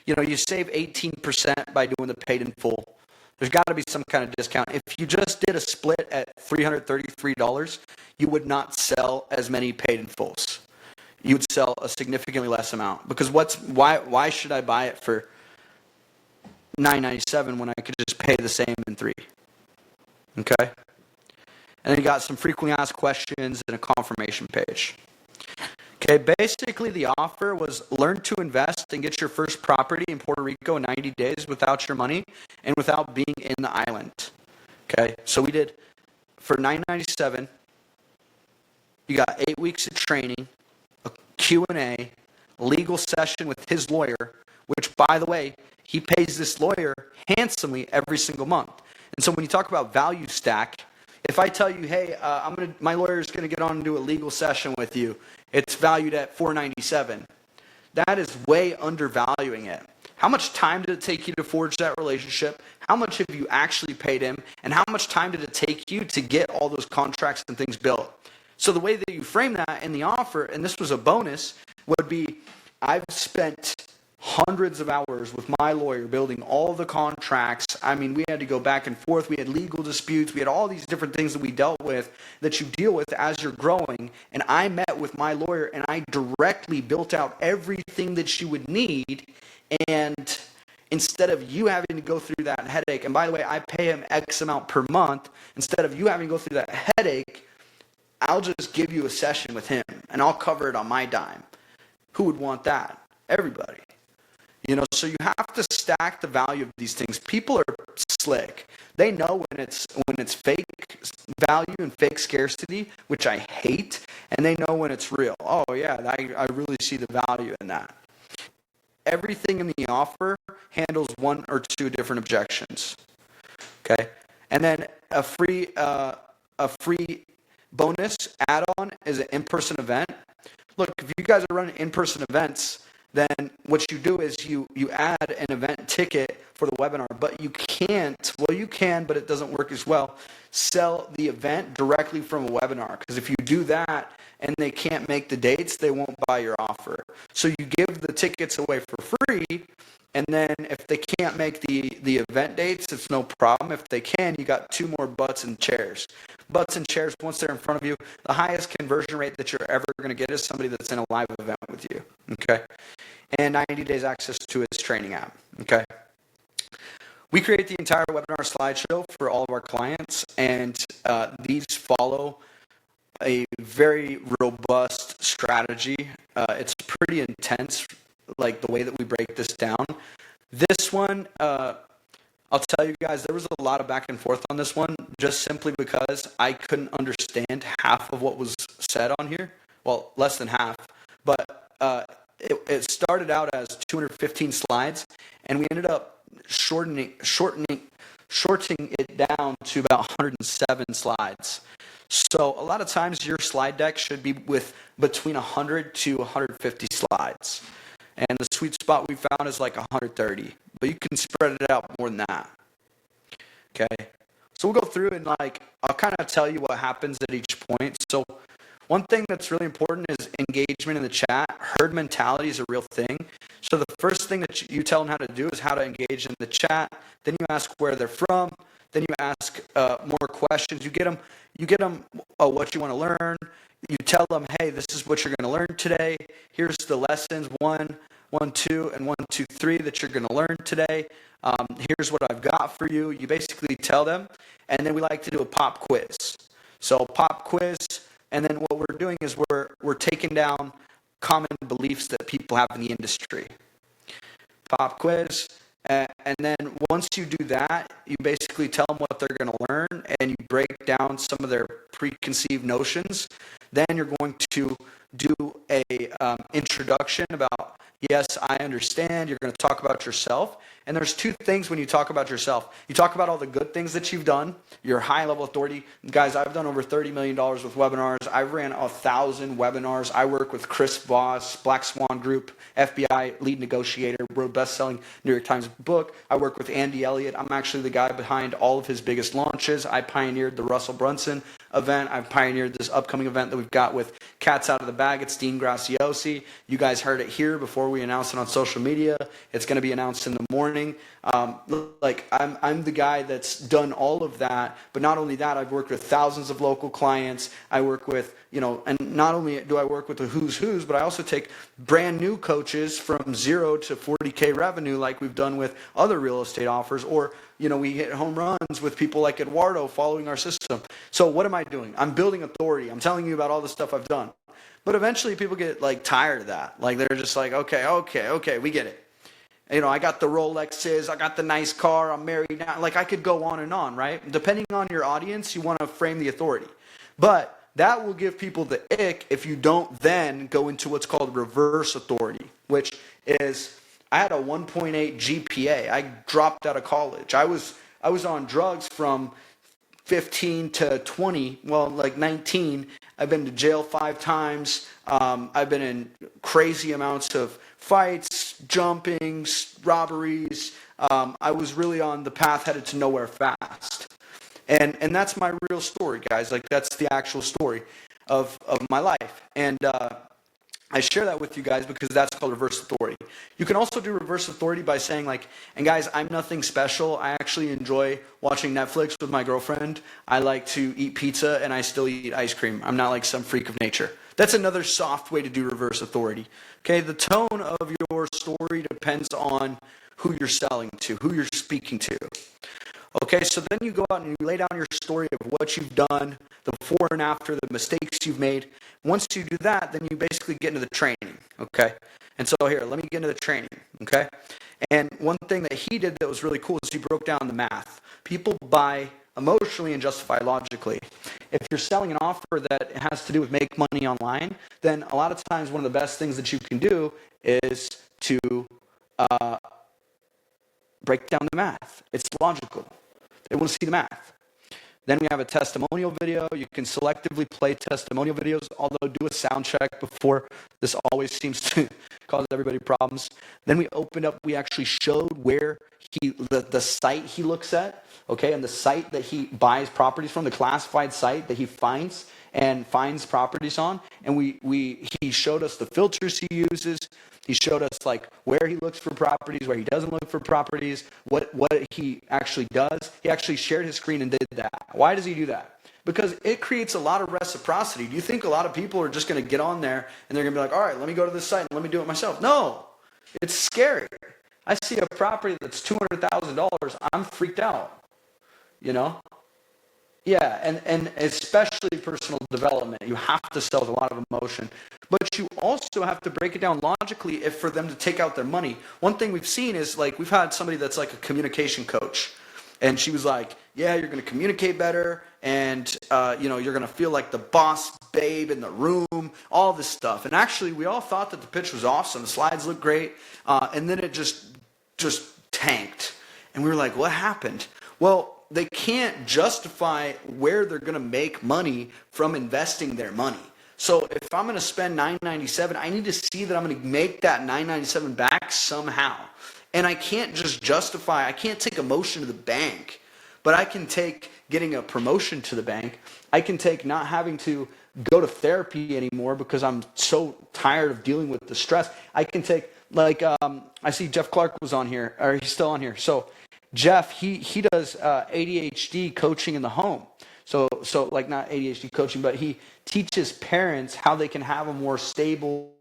You know, you save 18% by doing the paid in full. There's got to be some kind of discount. If you just did a split at $333, you would not sell as many paid in fulls. You would sell a significantly less amount. Because why should I buy it for $997 when I could just pay the same in 3? Okay? And then you got some frequently asked questions and a confirmation page. Okay, basically the offer was learn to invest and get your first property in Puerto Rico in 90 days without your money and without being in the island. Okay, so we did, for $997, you got 8 weeks of training, a Q&A, legal session with his lawyer, which, by the way, he pays this lawyer handsomely every single month. And so when you talk about value stack, if I tell you, hey, my lawyer's going to get on and do a legal session with you, it's valued at $497. That is way undervaluing it. How much time did it take you to forge that relationship? How much have you actually paid him? And how much time did it take you to get all those contracts and things built? So the way that you frame that in the offer, and this was a bonus, would be I've spent hundreds of hours with my lawyer building all the contracts. I mean, we had to go back and forth. We had legal disputes. We had all these different things that we dealt with that you deal with as you're growing. And I met with my lawyer and I directly built out everything that you would need. And instead of you having to go through that headache, and by the way, I pay him X amount per month, instead of you having to go through that headache, I'll just give you a session with him and I'll cover it on my dime. Who would want that? Everybody. You know, so you have to stack the value of these things. People are slick. They know when it's fake value and fake scarcity, which I hate, and they know when it's real. Oh yeah, I really see the value in that. Everything in the offer handles one or two different objections. Okay, and then a free bonus add-on is an in-person event. Look, if you guys are running in-person events, then what you do is you add an event ticket for the webinar, but you can, but it doesn't work as well, sell the event directly from a webinar. Because if you do that and they can't make the dates, they won't buy your offer. So you give the tickets away for free, and then if they can't make the event dates, it's no problem. If they can, you got 2 more butts and chairs. Butts and chairs, once they're in front of you, the highest conversion rate that you're ever going to get is somebody that's in a live event with you. Okay? And 90 days access to his training app. Okay? We create the entire webinar slideshow for all of our clients, and these follow a very robust strategy. It's pretty intense, like the way that we break this down. This one, I'll tell you guys, there was a lot of back and forth on this one, just simply because I couldn't understand half of what was said on here. Well, less than half. But it started out as 215 slides, and we ended up shortening it down to about 107 slides. So a lot of times your slide deck should be with between 100 to 150 slides. And the sweet spot we found is like 130. But you can spread it out more than that. Okay? So we'll go through and I'll kind of tell you what happens at each point. So one thing that's really important is engagement in the chat. Herd mentality is a real thing. So the first thing that you tell them how to do is how to engage in the chat. Then you ask where they're from. Then you ask more questions. You get them what you want to learn. You tell them, hey, this is what you're going to learn today. Here's the lessons 1, 1, 2, and 1, 2, 3 that you're going to learn today. Here's what I've got for you. You basically tell them, and then we like to do a pop quiz. So pop quiz, and then what we're doing is we're taking down common beliefs that people have in the industry. Pop quiz. And then once you do that, you basically tell them what they're going to learn, and you break down some of their preconceived notions. Then you're going to do a introduction about, yes, I understand. You're going to talk about yourself. And there's two things when you talk about yourself. You talk about all the good things that you've done, your high-level authority. Guys, I've done over $30 million with webinars. I've ran 1,000 webinars. I work with Chris Voss, Black Swan Group, FBI lead negotiator, wrote best-selling New York Times book. I work with Andy Elliott. I'm actually the guy behind all of his biggest launches. I pioneered the Russell Brunson event. I've pioneered this upcoming event that we've got with Cats Out of the Bag. It's Dean Graciosi. You guys heard it here before we announced it on social media. It's going to be announced in the morning. I'm the guy that's done all of that, but not only that, I've worked with thousands of local clients. I work with, and not only do I work with the who's, but I also take brand new coaches from 0 to 40K revenue like we've done with other real estate offers, or, we hit home runs with people like Eduardo following our system. So what am I doing? I'm building authority. I'm telling you about all the stuff I've done. But eventually people get tired of that. They're just okay, we get it. I got the Rolexes, I got the nice car, I'm married now. I could go on and on, right? Depending on your audience, you want to frame the authority. But that will give people the ick if you don't then go into what's called reverse authority, which is, I had a 1.8 GPA. I dropped out of college. I was on drugs from 15 to 20, 19. I've been to jail 5 times. I've been in crazy amounts of fights, jumpings, robberies. I was really on the path headed to nowhere fast. And that's my real story, guys. That's the actual story of my life. And I share that with you guys because that's called reverse authority. You can also do reverse authority by saying and guys, I'm nothing special. I actually enjoy watching Netflix with my girlfriend. I like to eat pizza and I still eat ice cream. I'm not like some freak of nature. That's another soft way to do reverse authority. Okay, the tone of your story depends on who you're selling to, who you're speaking to. Okay, so then you go out and you lay down your story of what you've done, the before and after, the mistakes you've made. Once you do that, then you basically get into the training, okay? And so here, let me get into the training, okay? And one thing that he did that was really cool is he broke down the math. People buy emotionally and justify logically. If you're selling an offer that has to do with make money online, then a lot of times one of the best things that you can do is to break down the math. It's logical. They want to see the math. Then we have a testimonial video. You can selectively play testimonial videos, although do a sound check before. This always seems to cause everybody problems. Then we actually showed where the site he looks at, okay, and the site that he buys properties from, the classified site that he finds properties on, and he showed us the filters he uses. He showed us where he looks for properties, where he doesn't look for properties, what he actually does. He actually shared his screen and did that. Why does he do that? Because it creates a lot of reciprocity. Do you think a lot of people are just going to get on there and they're going to be all right, let me go to this site and let me do it myself? No, it's scary. I see a property that's $200,000, I'm freaked out, Yeah, and especially personal development. You have to sell with a lot of emotion. But you also have to break it down logically for them to take out their money. One thing we've seen is we've had somebody that's a communication coach. And she was like, yeah, you're going to communicate better, and you're going to feel like the boss babe in the room, all this stuff. And actually, we all thought that the pitch was awesome. The slides looked great, and then it just tanked. And we were like, what happened? Well, they can't justify where they're going to make money from investing their money. So if I'm going to spend $997, I need to see that I'm going to make that $997 back somehow. And I can't just justify, I can't take emotion to the bank, but I can take getting a promotion to the bank. I can take not having to go to therapy anymore because I'm so tired of dealing with the stress. I can take, like, I see Jeff Clark was on here, or he's still on here. So Jeff, he does ADHD coaching in the home. So like not ADHD coaching, but he teaches parents how they can have a more stable,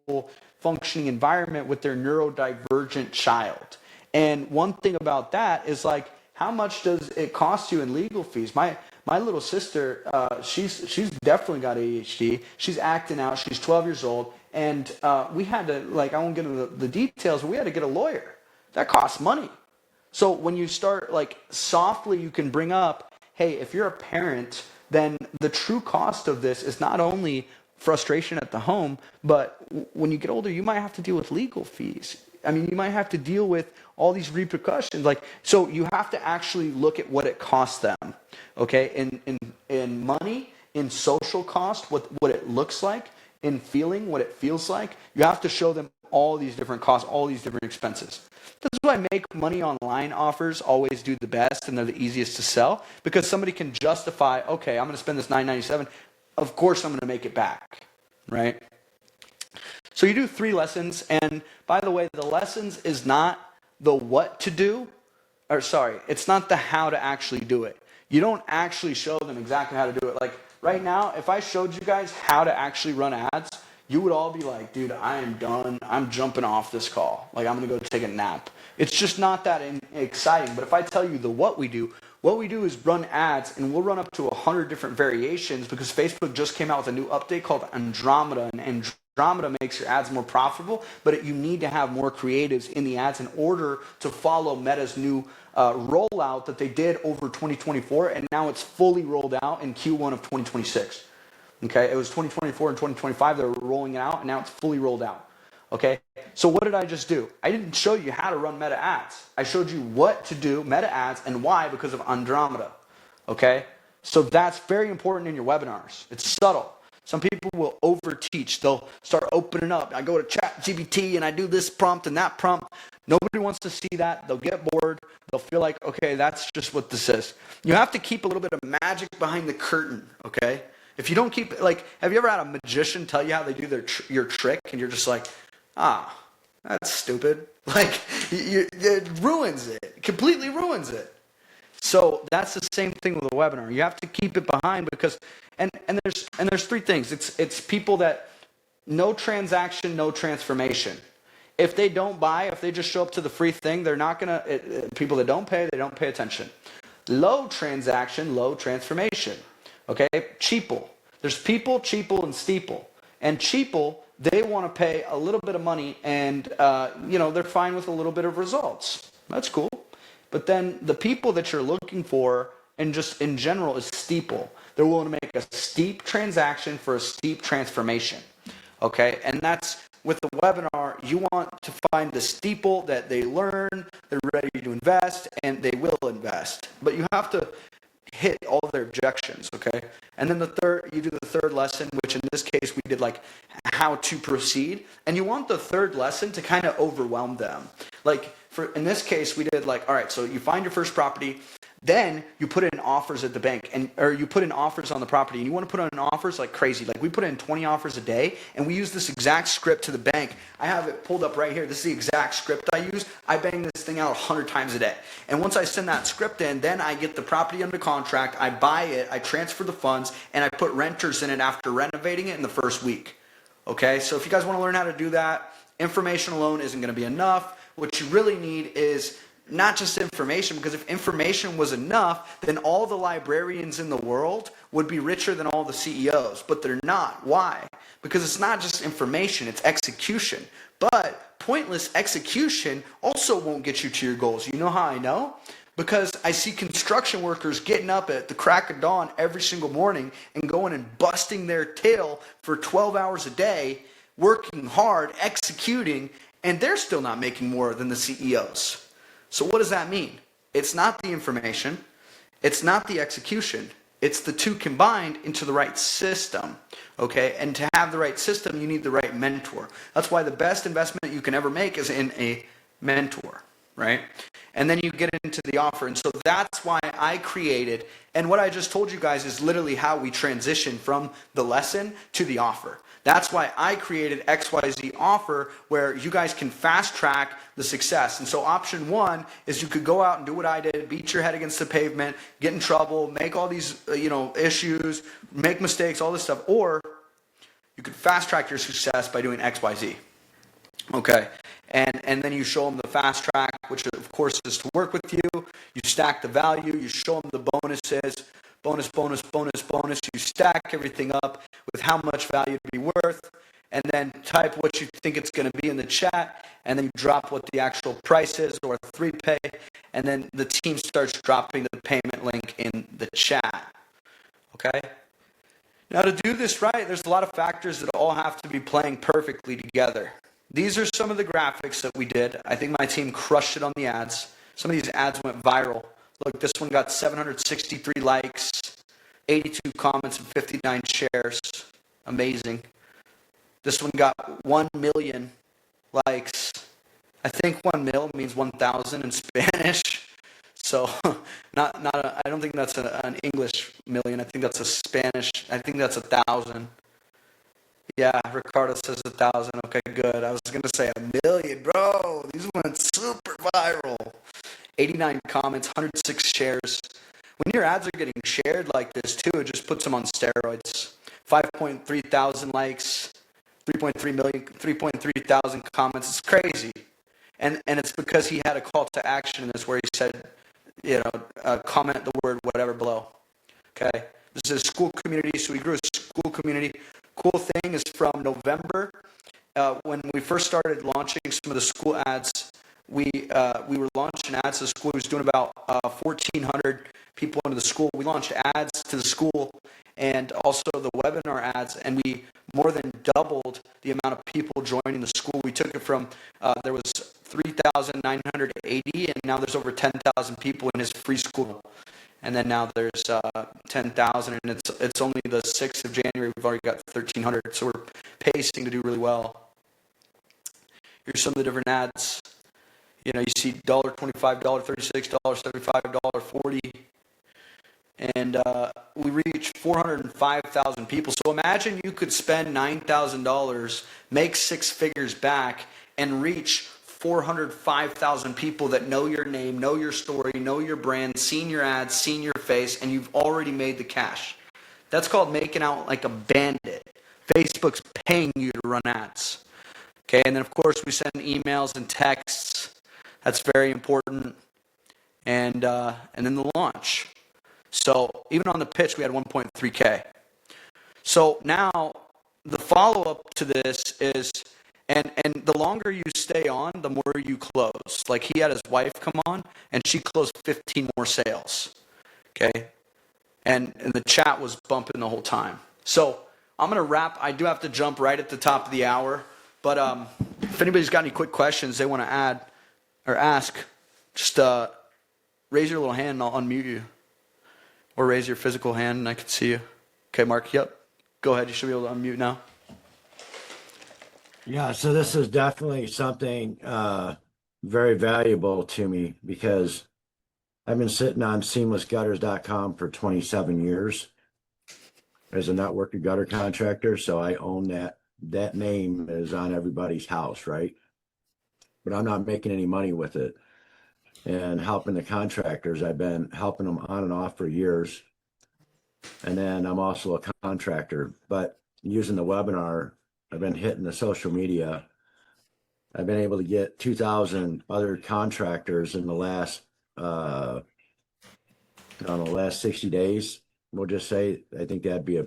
functioning environment with their neurodivergent child. And one thing about that is, like, how much does it cost you in legal fees? My little sister, she's definitely got ADHD. She's acting out. She's 12 years old. And we had to, like, I won't get into the details, but we had to get a lawyer. That costs money. So when you start, like, softly, you can bring up, hey, if you're a parent, then the true cost of this is not only frustration at the home, but when you get older, you might have to deal with legal fees. I mean, you might have to deal with all these repercussions. Like, so you have to actually look at what it costs them, okay? In money, in social cost, what it looks like, in feeling, what it feels like. You have to show them all these different costs, all these different expenses. That's why make money online offers always do the best, and they're the easiest to sell, because somebody can justify, okay, I'm going to spend this $997. Of course I'm going to make it back, right? So you do 3 lessons, and by the way, the lessons is not the what to do, it's not the how to actually do it. You don't actually show them exactly how to do it. Like right now, if I showed you guys how to actually run ads, you would all be like, dude, I am done. I'm jumping off this call. Like, I'm going to go take a nap. It's just not that exciting. But if I tell you what we do is run ads, and we'll run up to 100 different variations, because Facebook just came out with a new update called Andromeda, and Andromeda makes your ads more profitable, but you need to have more creatives in the ads in order to follow Meta's new rollout that they did over 2024, and now it's fully rolled out in Q1 of 2026. Okay, it was 2024 and 2025 they were rolling it out, and now it's fully rolled out. Okay, so what did I just do? I didn't show you how to run Meta ads. I showed you what to do, Meta ads, and why, because of Andromeda. Okay, so that's very important in your webinars. It's subtle. Some people will overteach. They'll start opening up. I go to ChatGPT and I do this prompt and that prompt. Nobody wants to see that. They'll get bored. They'll feel like, okay, that's just what this is. You have to keep a little bit of magic behind the curtain, okay? If you don't keep, like, have you ever had a magician tell you how they do your trick, and you're just like, that's stupid. Like, it ruins it. It completely ruins it. So that's the same thing with a webinar. You have to keep it behind, because, and there's 3 things. It's people that, no transaction, no transformation. If they don't buy, if they just show up to the free thing, they're not gonna, people that don't pay, they don't pay attention. Low transaction, low transformation. Okay, cheaple. There's people, cheaple, and steeple. And cheaple, they want to pay a little bit of money, and they're fine with a little bit of results. That's cool. But then the people that you're looking for, and just in general, is steeple. They're willing to make a steep transaction for a steep transformation. Okay, and that's with the webinar. You want to find the steeple that they learn, they're ready to invest, and they will invest. But you have to hit all their objections, okay? And then you do the third lesson, which in this case we did like how to proceed. And you want the third lesson to kind of overwhelm them. Like in this case, we did like, all right, so you find your first property, then you put in offers at the bank, or you put in offers on the property, and you want to put in offers like crazy. Like we put in 20 offers a day, and we use this exact script to the bank. I have it pulled up right here. This is the exact script I use. I bang this thing out 100 times a day. And once I send that script in, then I get the property under contract, I buy it, I transfer the funds, and I put renters in it after renovating it in the first week. Okay, so if you guys want to learn how to do that, information alone isn't going to be enough. What you really need is not just information, because if information was enough, then all the librarians in the world would be richer than all the CEOs, but they're not. Why? Because it's not just information, it's execution. But pointless execution also won't get you to your goals. You know how I know? because I see construction workers getting up at the crack of dawn every single morning and going and busting their tail for 12 hours a day, working hard, executing, and they're still not making more than the CEOs. So what does that mean? It's not the information. It's not the execution. It's the two combined into the right system, okay? And to have the right system, you need the right mentor. That's why the best investment you can ever make is in a mentor, right? And then you get into the offer. And so that's why I created, and what I just told you guys is literally how we transition from the lesson to the offer. That's why I created XYZ offer, where you guys can fast track the success. And so option one is you could go out and do what I did, beat your head against the pavement, get in trouble, make all these issues, make mistakes, all this stuff. Or you could fast track your success by doing XYZ. Okay, and then you show them the fast track, which of course is to work with you. You stack the value, you show them the bonuses, bonus, bonus, bonus, bonus. You stack everything up with how much value to be worth, and then type what you think it's going to be in the chat, and then you drop what the actual price is, or 3Pay, and then the team starts dropping the payment link in the chat. Okay? Now to do this right, there's a lot of factors that all have to be playing perfectly together. These are some of the graphics that we did. I think my team crushed it on the ads. Some of these ads went viral. Look, this one got 763 likes, 82 comments, and 59 shares. Amazing. This one got 1 million likes. I think 1 mil means 1,000 in Spanish. So I don't think that's an English million. I think that's a Spanish. I think that's 1,000. Yeah, Ricardo says 1,000. Okay, good. I was going to say 1 million, bro. These went super viral. 89 comments, 106 shares. When your ads are getting shared like this too, it just puts them on steroids. 5.3 thousand likes, 3.3 million, 3.3 thousand comments. It's crazy. And it's because he had a call to action in this where he said, comment the word whatever below. Okay? This is a school community, so we grew a school community. Cool thing is from November, when we first started launching some of the school ads, we were launching ads to the school. It was doing about 1,400 people into the school. We launched ads to the school and also the webinar ads, and we more than doubled the amount of people joining the school. We took it from, there was 3,980, and now there's over 10,000 people in his free school. And then now there's 10,000, and it's only the 6th of January. We've already got 1,300, so we're pacing to do really well. Here's some of the different ads. You see $25, $36, $75, $40, and we reach 405,000 people. So imagine you could spend $9,000, make 6 figures back, and reach 405,000 people that know your name, know your story, know your brand, seen your ads, seen your face, and you've already made the cash. That's called making out like a bandit. Facebook's paying you to run ads. Okay, and then of course we send emails and texts. That's very important. And then the launch. So even on the pitch, we had 1.3K. So now the follow-up to this is, and the longer you stay on, the more you close. Like he had his wife come on, and she closed 15 more sales. Okay? And the chat was bumping the whole time. So I'm going to wrap. I do have to jump right at the top of the hour. But if anybody's got any quick questions they want to add or ask, just raise your little hand and I'll unmute you. Or raise your physical hand and I can see you. Okay, Mark, yep. Go ahead. You should be able to unmute now. Yeah, so this is definitely something very valuable to me because I've been sitting on seamlessgutters.com for 27 years as a network gutter contractor. So I own that. That name is on everybody's house, right? But I'm not making any money with it. And helping the contractors, I've been helping them on and off for years. And then I'm also a contractor, but using the webinar, I've been hitting the social media. I've been able to get 2,000 other contractors in the last, I don't know, last 60 days. We'll just say, I think that'd be a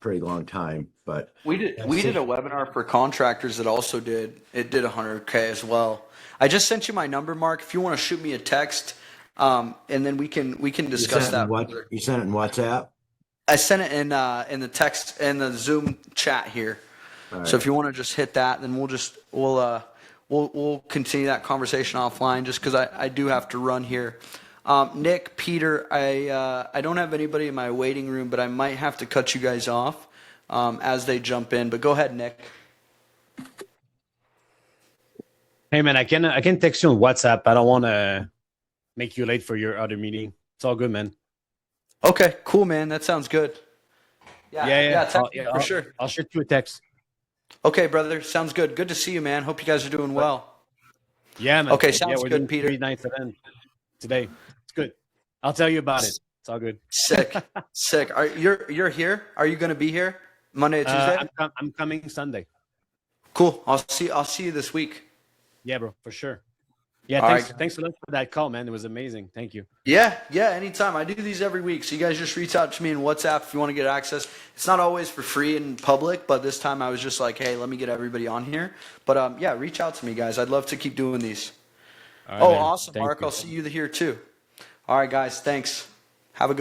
pretty long time, but we did a webinar for contractors that also did 100K as well. I just sent you my number, Mark. If you want to shoot me a text, And then we can You discuss sent it in that what? further. You sent it in WhatsApp? I sent it in the text in the Zoom chat here. All So right. if you want to just hit that, then we'll continue that conversation offline. Just because I do have to run here. Nick, Peter, I don't have anybody in my waiting room, but I might have to cut you guys off as they jump in. But go ahead, Nick. Hey man, I can text you on WhatsApp. I don't want to make you late for your other meeting. It's all good, man. Okay, cool, man. That sounds good. Yeah, I'll, text me for sure. I'll shoot you a text. Okay, brother. Sounds good. Good to see you, man. Hope you guys are doing well. Yeah, man. Okay, Yeah, sounds we're good, doing Peter. 3 nights event today. It's good. I'll tell you about it. It's all good. Sick, sick. You're here? Are you going to be here Monday or Tuesday? I'm coming Sunday. Cool. I'll see you this week. Yeah, bro, for sure. Yeah, All thanks. right. Thanks a lot for that call, man. It was amazing. Thank you. Yeah, anytime. I do these every week. So you guys just reach out to me in WhatsApp if you want to get access. It's not always for free in public, but this time I was just like, hey, let me get everybody on here. But yeah, reach out to me, guys. I'd love to keep doing these. All right, Oh, man. awesome, Thank Mark. you. I'll see you here too. All right, guys. Thanks. Have a good